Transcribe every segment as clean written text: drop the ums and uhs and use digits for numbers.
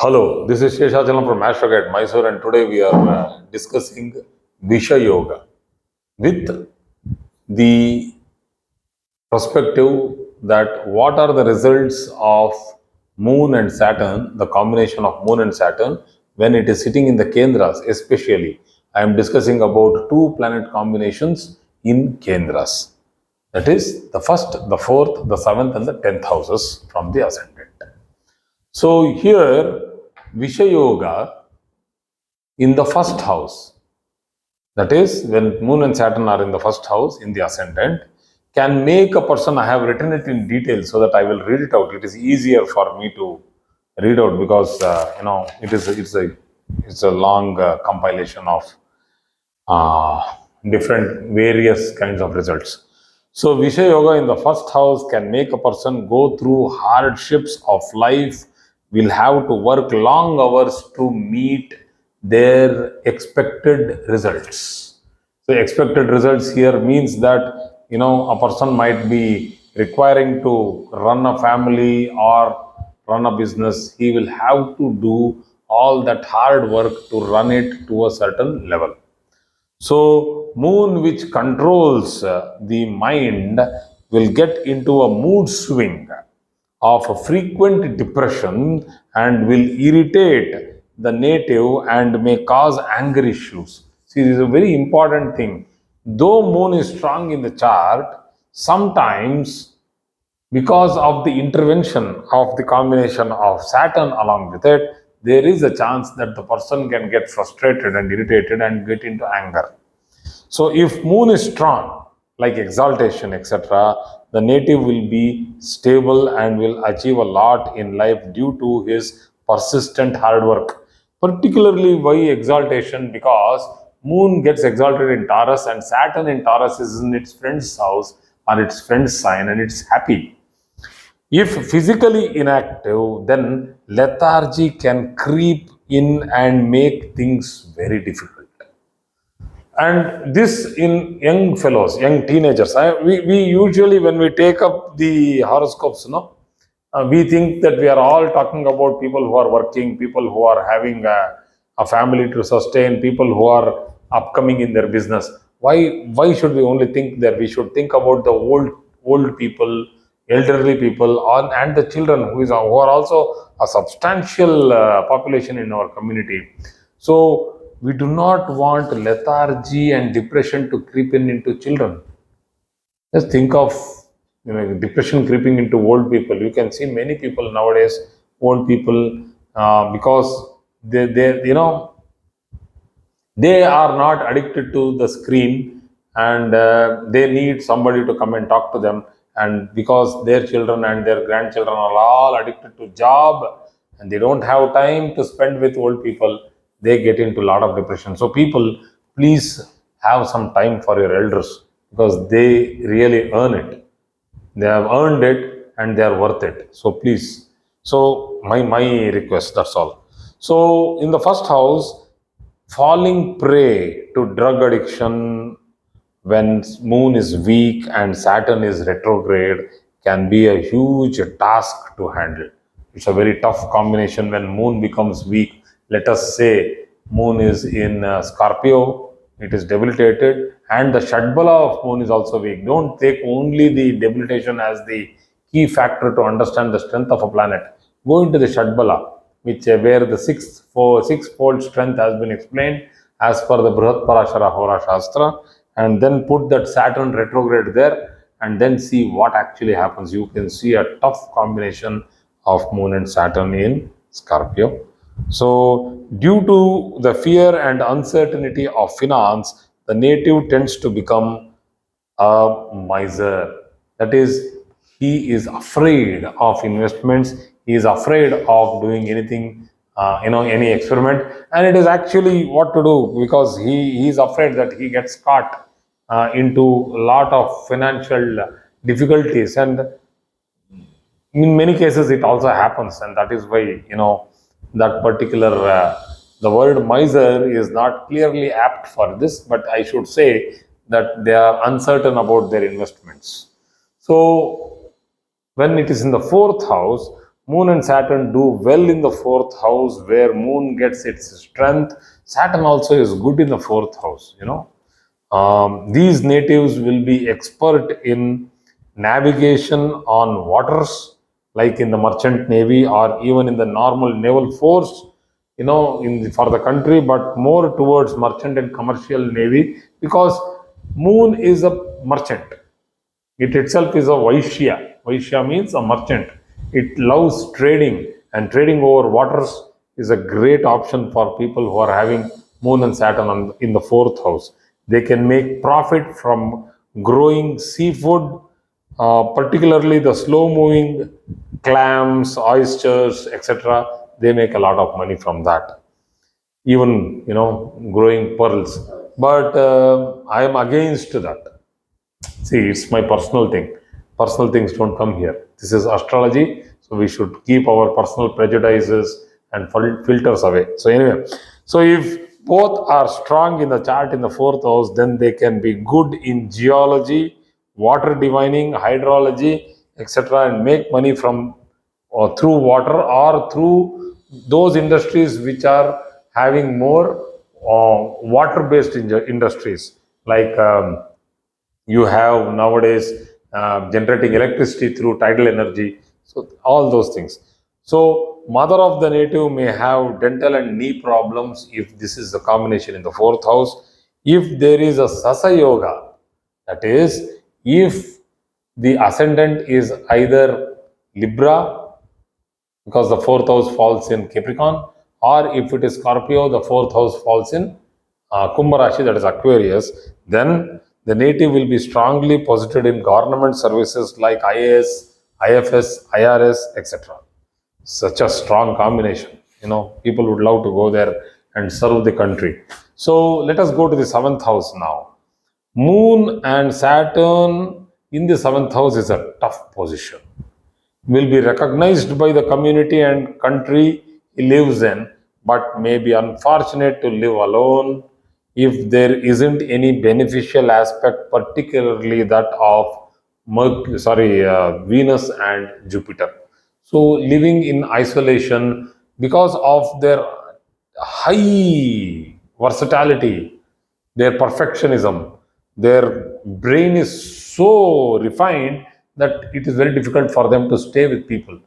Hello, this is Sheshachalam from Astro Guide Mysore, and today we are discussing Visha Yoga with the perspective that what are the results of Moon and Saturn, the combination of Moon and Saturn when it is sitting in the Kendras, especially. I am discussing about two planet combinations in Kendras. That is the first, the fourth, the seventh, and the 10th houses from the ascendant. So here, Visha Yoga in the first house, that is, when Moon and Saturn are in the first house in the ascendant, can make a person. I have written it in detail so that I will read it out. It is easier for me to read out because it's a long compilation of different various kinds of results. So Visha Yoga in the first house can make a person go through hardships of life, will have to work long hours to meet their expected results. So expected results here means that a person might be requiring to run a family or run a business. He will have to do all that hard work to run it to a certain level. So, moon which controls the mind will get into a mood swing of a frequent depression and will irritate the native and may cause anger issues. See, this is a very important thing. Though moon is strong in the chart, sometimes because of the intervention of the combination of Saturn along with it, there is a chance that the person can get frustrated and irritated and get into anger. So, if moon is strong, like exaltation, etc., the native will be stable and will achieve a lot in life due to his persistent hard work. Particularly, why exaltation? Because moon gets exalted in Taurus and Saturn in Taurus is in its friend's house or its friend's sign and it's happy. If physically inactive, then lethargy can creep in and make things very difficult. And this in young fellows, young teenagers. We usually, when we take up the horoscopes, we think that we are all talking about people who are working, people who are having a family to sustain, people who are upcoming in their business. Why should we only think that? We should think about the old people, elderly people, and the children who are also a substantial population in our community. So we do not want lethargy and depression to creep in into children. Just think of depression creeping into old people. You can see many people nowadays, old people, because they are not addicted to the screen and they need somebody to come and talk to them. And because their children and their grandchildren are all addicted to job and they don't have time to spend with old people, they get into a lot of depression. So people, please have some time for your elders because they really earn it. They have earned it and they are worth it. So please. So my request, that's all. So in the first house, falling prey to drug addiction when moon is weak and Saturn is retrograde can be a huge task to handle. It's a very tough combination when moon becomes weak. Let us say moon is in Scorpio, it is debilitated, and the Shadbala of moon is also weak. Don't take only the debilitation as the key factor to understand the strength of a planet. Go into the Shadbala, which where the sixfold strength has been explained as per the Brihat Parashara Hora Shastra, and then put that Saturn retrograde there and then see what actually happens. You can see a tough combination of Moon and Saturn in Scorpio. So, due to the fear and uncertainty of finance, the native tends to become a miser. That is, he is afraid of investments. He is afraid of doing anything, any experiment. And it is actually what to do because he is afraid that he gets caught into a lot of financial difficulties. And in many cases, it also happens. And that is why, that particular, the word miser is not clearly apt for this, but I should say that they are uncertain about their investments. So, when it is in the fourth house, Moon and Saturn do well in the fourth house, where Moon gets its strength. Saturn also is good in the fourth house, these natives will be expert in navigation on waters, like in the merchant navy or even in the normal naval force, for the country, but more towards merchant and commercial navy, because Moon is a merchant. It itself is a Vaishya. Vaishya means a merchant. It loves trading, and trading over waters is a great option for people who are having Moon and Saturn in the fourth house. They can make profit from growing seafood, particularly the slow moving clams, oysters, etc. They make a lot of money from that, even growing pearls. But I am against that. See, it's my personal thing. Personal things don't come here. This is astrology, so we should keep our personal prejudices and filters away. So, anyway, so if both are strong in the chart in the fourth house, then they can be good in geology, water divining, hydrology, etc., and make money from or through water or through those industries which are having more water based industries, like you have nowadays generating electricity through tidal energy. So all those things. So mother of the native may have dental and knee problems if this is the combination in the fourth house. If there is a sasa yoga, that is, if the ascendant is either Libra, because the fourth house falls in Capricorn, or if it is Scorpio, the fourth house falls in Kumbh Rashi, that is Aquarius, then the native will be strongly posited in government services like IAS, IFS, IRS, etc. Such a strong combination. People would love to go there and serve the country. So let us go to the seventh house now. Moon and Saturn in the seventh house is a tough position. Will be recognized by the community and country he lives in, but may be unfortunate to live alone if there isn't any beneficial aspect, particularly that of Venus and Jupiter. So, living in isolation because of their high versatility, their perfectionism, their brain is so refined that it is very difficult for them to stay with people.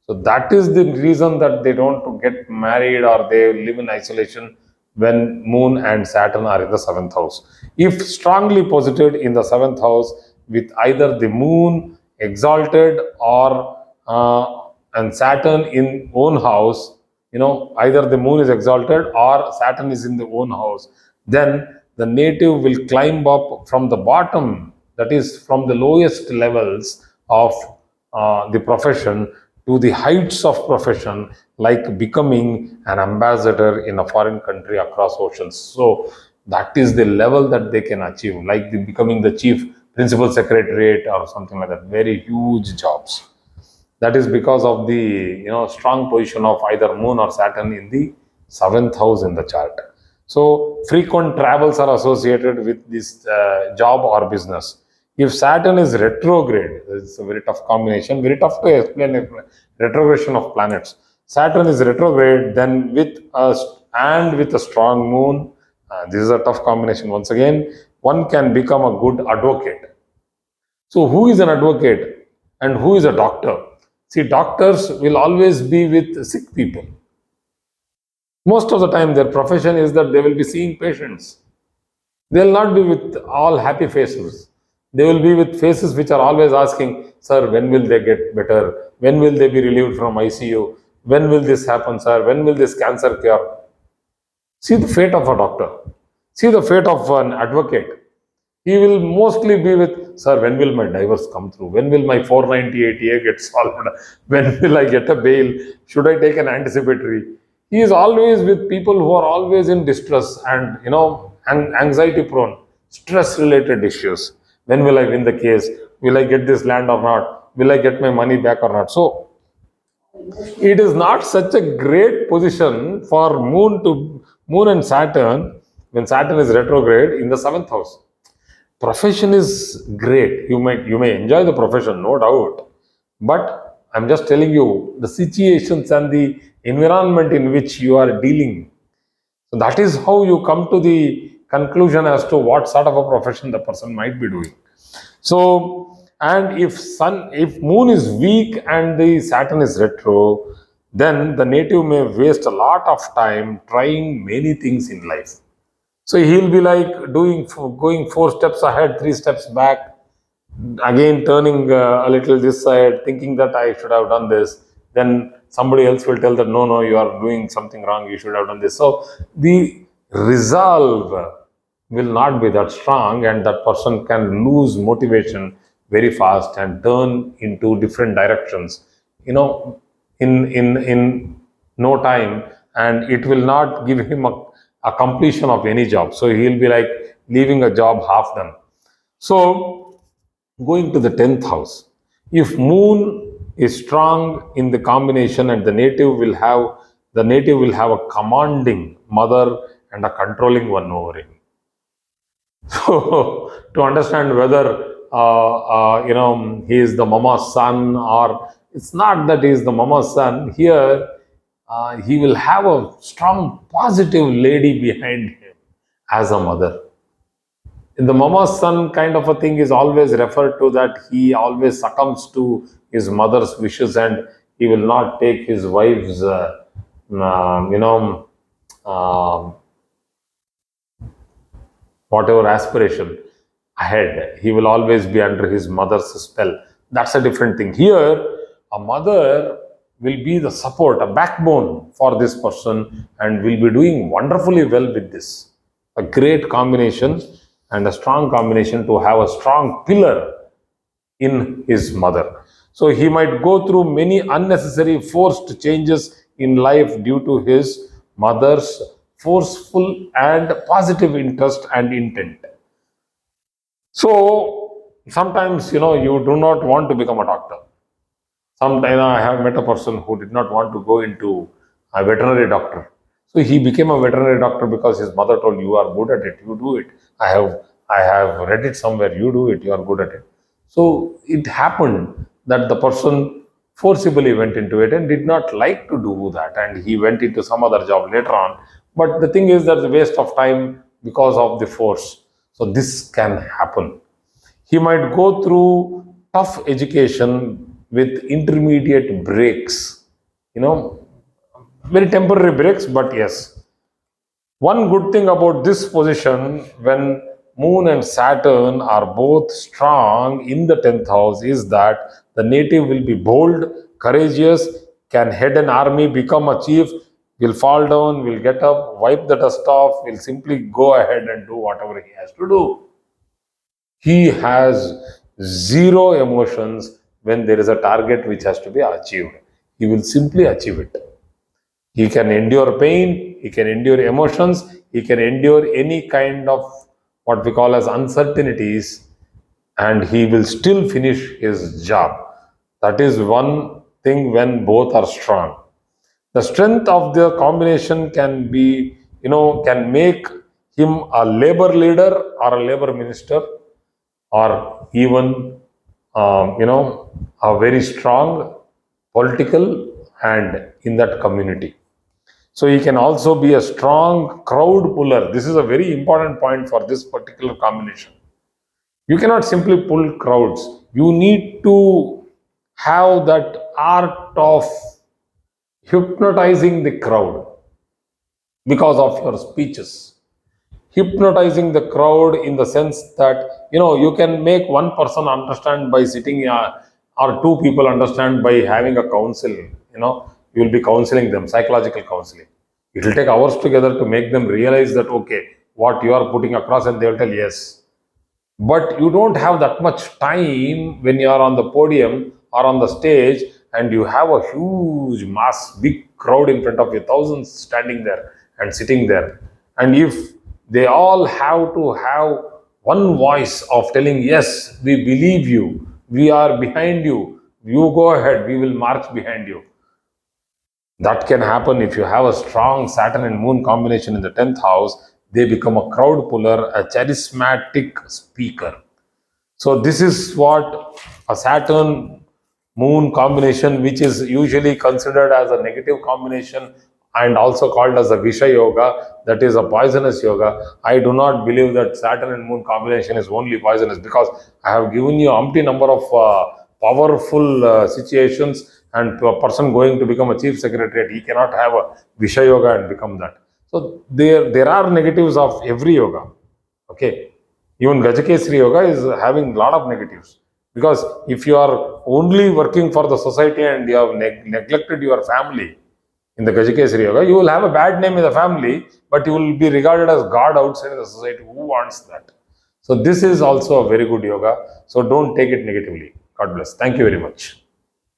So that is the reason that they don't get married or they live in isolation when Moon and Saturn are in the seventh house. If strongly posited in the seventh house with either the Moon exalted or and Saturn in own house, either the Moon is exalted or Saturn is in the own house, then the native will climb up from the bottom, that is from the lowest levels of the profession to the heights of profession, like becoming an ambassador in a foreign country across oceans. So that is the level that they can achieve, like becoming the chief principal secretariat or something like that. Very huge jobs. That is because of the strong position of either Moon or Saturn in the seventh house in the chart. So frequent travels are associated with this job or business. If Saturn is retrograde, it's a very tough combination, very tough to explain retrogression of planets. Saturn is retrograde, then with a strong Moon, this is a tough combination. Once again, one can become a good advocate. So who is an advocate and who is a doctor? See, doctors will always be with sick people. Most of the time, their profession is that they will be seeing patients. They will not be with all happy faces. They will be with faces which are always asking, "Sir, when will they get better? When will they be relieved from ICU? When will this happen, sir? When will this cancer cure?" See the fate of a doctor. See the fate of an advocate. He will mostly be with, "Sir, when will my divorce come through? When will my 498A get solved? When will I get a bail? Should I take an anticipatory?" He is always with people who are always in distress and, anxiety prone, stress related issues. When will I win the case? Will I get this land or not? Will I get my money back or not? So, it is not such a great position for Moon and Saturn when Saturn is retrograde in the seventh house. Profession is great. You may enjoy the profession, no doubt, but I'm just telling you the situations and the environment in which you are dealing. So that is how you come to the conclusion as to what sort of a profession the person might be doing. So, and if moon is weak and the Saturn is retro, then the native may waste a lot of time trying many things in life. So he'll be like going 4 steps ahead, 3 steps back, again turning a little this side, thinking that I should have done this. Then somebody else will tell that no, you are doing something wrong, you should have done this. So the resolve will not be that strong, and that person can lose motivation very fast and turn into different directions, in no time, and it will not give him a completion of any job. So he'll be like leaving a job half done. So going to the 10th house, if moon is strong in the combination, and the native will have a commanding mother and a controlling one over him. So to understand whether he is the mama's son, or it's not that he is the mama's son here, he will have a strong positive lady behind him as a mother. The mama's son kind of a thing is always referred to that he always succumbs to his mother's wishes, and he will not take his wife's uh, you know um whatever aspiration ahead. He will always be under his mother's spell. That's a different thing. Here, a mother will be the support, a backbone for this person, and will be doing wonderfully well with this. A great combination, and a strong combination to have a strong pillar in his mother. So he might go through many unnecessary forced changes in life due to his mother's forceful and positive interest and intent. So sometimes, you do not want to become a doctor. Sometimes I have met a person who did not want to go into a veterinary doctor. So he became a veterinary doctor because his mother told, you are good at it, you do it. I have read it somewhere, you do it, you are good at it. So it happened that the person forcibly went into it and did not like to do that, and he went into some other job later on. But the thing is that the waste of time because of the force. So this can happen. He might go through tough education with intermediate breaks, you know, very temporary breaks, but yes. One good thing about this position, when Moon and Saturn are both strong in the 10th house, is that the native will be bold, courageous, can head an army, become a chief, will fall down, will get up, wipe the dust off, will simply go ahead and do whatever he has to do. He has zero emotions when there is a target which has to be achieved. He will simply achieve it. He can endure pain, he can endure emotions, he can endure any kind of what we call as uncertainties, and he will still finish his job. That is one thing when both are strong. The strength of the combination can make him a labor leader or a labor minister, or even a very strong political hand in that community. So he can also be a strong crowd puller. This is a very important point for this particular combination. You cannot simply pull crowds. You need to have that art of hypnotizing the crowd because of your speeches. Hypnotizing the crowd in the sense that you can make one person understand by sitting, or two people understand by having a counsel. You will be counseling them, psychological counseling. It will take hours together to make them realize that okay, what you are putting across, and they will tell yes. But you don't have that much time when you are on the podium or on the stage, and you have a huge mass, big crowd in front of you, thousands standing there and sitting there. And if they all have to have one voice of telling, yes, we believe you, we are behind you, you go ahead, we will march behind you. That can happen if you have a strong Saturn and Moon combination in the 10th house. They become a crowd puller, a charismatic speaker. So this is what a Saturn moon combination, which is usually considered as a negative combination and also called as a Visha Yoga, that is a poisonous yoga. I do not believe that Saturn and moon combination is only poisonous, because I have given you umpty number of powerful situations, and a person going to become a chief secretariat, he cannot have a Visha Yoga and become that. So there are negatives of every yoga. Okay. Even Gajakesari Yoga is having a lot of negatives. Because if you are only working for the society and you have neglected your family in the Gajakesari Yoga, you will have a bad name in the family, but you will be regarded as God outside in the society. Who wants that? So this is also a very good yoga. So don't take it negatively. God bless. Thank you very much.